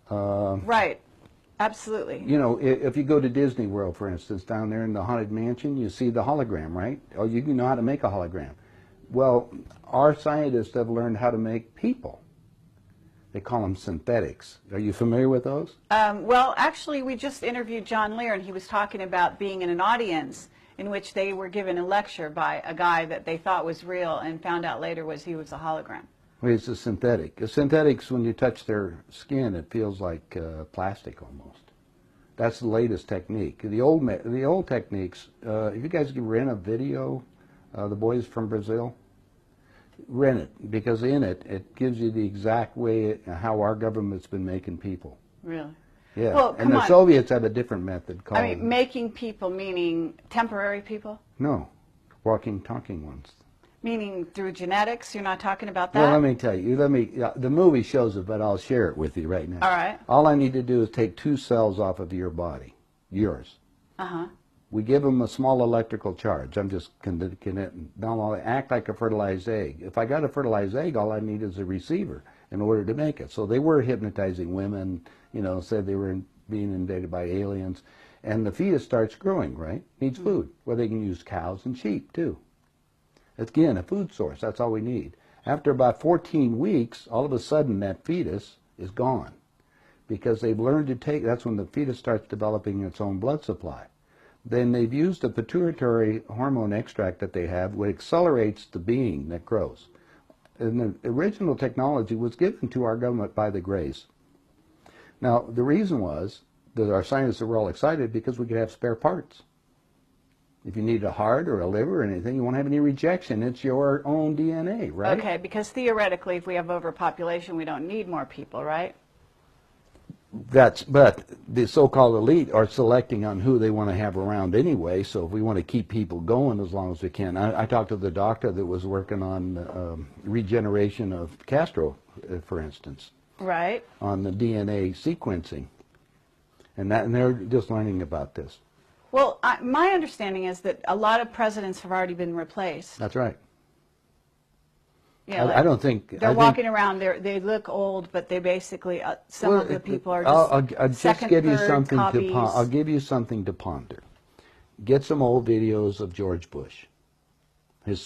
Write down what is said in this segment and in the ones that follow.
Right. Absolutely. You know, if you go to Disney World, for instance, down there in the Haunted Mansion, you see the hologram, right? Oh, you know how to make a hologram. Well, our scientists have learned how to make people. They call them synthetics. Are you familiar with those? Well, actually, we just interviewed John Lear, and he was talking about being in an audience in which they were given a lecture by a guy that they thought was real and found out later he was a hologram. Well, it's a synthetic. The synthetics, when you touch their skin, it feels like plastic almost. That's the latest technique. The old techniques, if you guys can rent a video, the boys from Brazil, rent it, because in it, it gives you the exact way how our government's been making people. Really? Yeah, well, and the Soviets have a different method called... I mean, making people meaning temporary people? No, walking, talking ones. Meaning through genetics? You're not talking about that? Well, let me tell you. The movie shows it, but I'll share it with you right now. All right. All I need to do is take 2 cells off of your body, yours. Uh-huh. We give them a small electrical charge. I'm just now act like a fertilized egg. If I got a fertilized egg, all I need is a receiver in order to make it. So they were hypnotizing women, you know, said they were being invaded by aliens. And the fetus starts growing, right? Needs food. Well, they can use cows and sheep, too. Again, a food source. That's all we need. After about 14 weeks, all of a sudden that fetus is gone. Because they've learned to take, that's when the fetus starts developing its own blood supply. Then they've used a pituitary hormone extract that they have, which accelerates the being that grows. And the original technology was given to our government by the Greys. Now, the reason was that our scientists were all excited because we could have spare parts. If you need a heart or a liver or anything, you won't have any rejection. It's your own DNA, right? Okay, because theoretically, if we have overpopulation, we don't need more people, right? But the so-called elite are selecting on who they want to have around anyway, so if we want to keep people going as long as we can. I talked to the doctor that was working on regeneration of Castro, for instance. Right. On the DNA sequencing. And they're just learning about this. Well, my understanding is that a lot of presidents have already been replaced. That's right. Yeah, I don't think... They're walking around, they look old, but they basically, some of the people are just I'll just give you something copies. I'll give you something to ponder. Get some old videos of George Bush,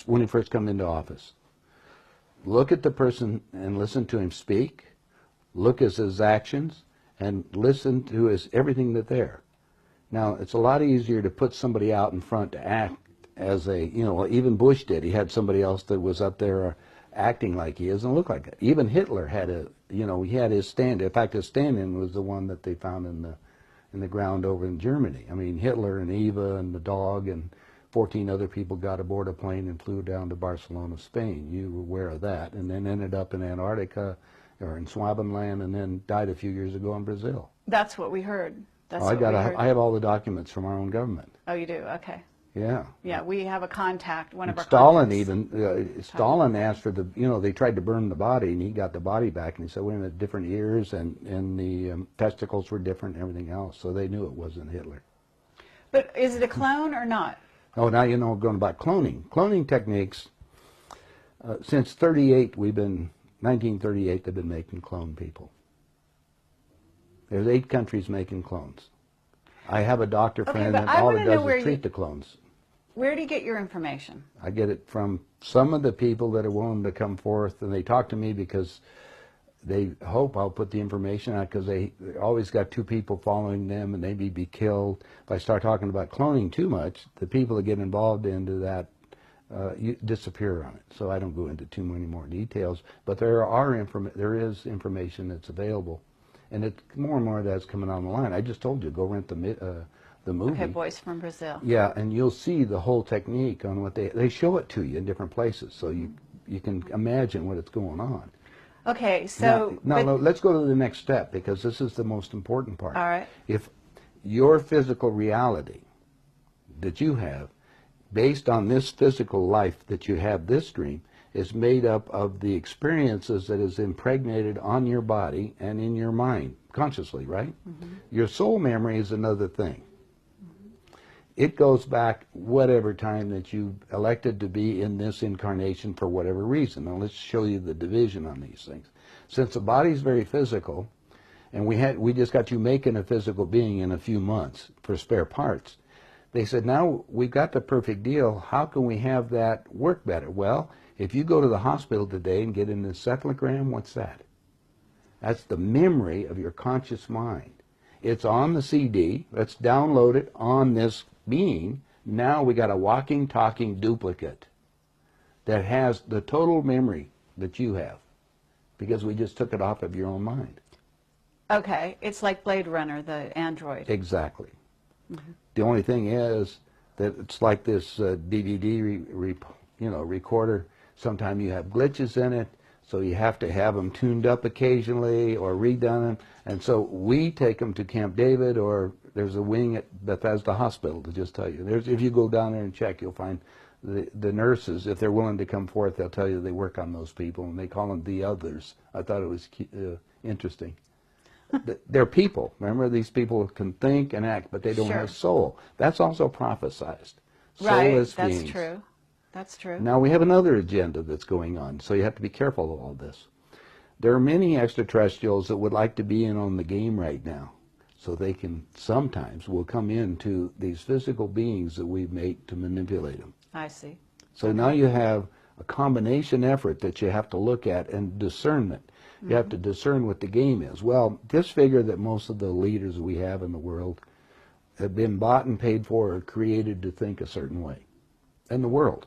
when he first came into office. Look at the person and listen to him speak. Look at his actions and listen to everything that's there. Now, it's a lot easier to put somebody out in front to act as even Bush did. He had somebody else that was up there acting like he is and look like it. Even Hitler had he had his stand. In fact, his stand-in was the one that they found in the ground over in Germany. I mean, Hitler and Eva and the dog and 14 other people got aboard a plane and flew down to Barcelona, Spain. You were aware of that. And then ended up in Antarctica or in Swabenland and then died a few years ago in Brazil. That's what we heard. That's I have all the documents from our own government. Oh, you do? Okay. Yeah. Yeah, we have a contact, one of our Stalin contacts. Stalin asked for they tried to burn the body, and he got the body back, and he said, wait a minute, different ears, and the testicles were different and everything else, so they knew it wasn't Hitler. But is it a clone or not? Oh, now you know going about cloning. Cloning techniques, since 1938, they've been making clone people. There's 8 countries making clones. I have a doctor friend that all it does is treat the clones. Where do you get your information? I get it from some of the people that are willing to come forth, and they talk to me because they hope I'll put the information out because they always got 2 people following them and they may be killed. If I start talking about cloning too much, the people that get involved into that disappear on it. So I don't go into too many more details, but there is information that's available. And more and more of that's coming on the line. I just told you, go rent the movie. Okay, Boys from Brazil. Yeah, and you'll see the whole technique on what they show it to you in different places, so you can imagine what it's going on. Okay, so... Now let's go to the next step, because this is the most important part. All right. If your physical reality that you have, based on this physical life that you have this dream, is made up of the experiences that is impregnated on your body and in your mind, consciously, right? Mm-hmm. Your soul memory is another thing. Mm-hmm. It goes back whatever time that you elected to be in this incarnation for whatever reason. Now let's show you the division on these things. Since the body is very physical, and we just got you making a physical being in a few months for spare parts. They said, now we've got the perfect deal. How can we have that work better? Well, if you go to the hospital today and get an encephalogram, what's that? That's the memory of your conscious mind. It's on the CD. Let's download it on this being. Now we got a walking, talking duplicate that has the total memory that you have, because we just took it off of your own mind. Okay, it's like Blade Runner, the android. Exactly. The only thing is that it's like this DVD recorder. Sometimes you have glitches in it, so you have to have them tuned up occasionally or redone them. And so we take them to Camp David, or there's a wing at Bethesda Hospital to just tell you. If you go down there and check, you'll find the nurses, if they're willing to come forth, they'll tell you they work on those people, and they call them the others. I thought it was interesting. They're people. Remember, these people can think and act, but they don't have soul. That's also prophesized. Soulless Right, that's beings. true. That's true. Now we have another agenda that's going on, so you have to be careful of all this. There are many extraterrestrials that would like to be in on the game right now, so they can sometimes will come into these physical beings that we've made to manipulate them. I see. So now you have a combination effort that you have to look at, and discernment. You have to discern what the game is. Well, just figure that most of the leaders we have in the world have been bought and paid for or created to think a certain way. In the world.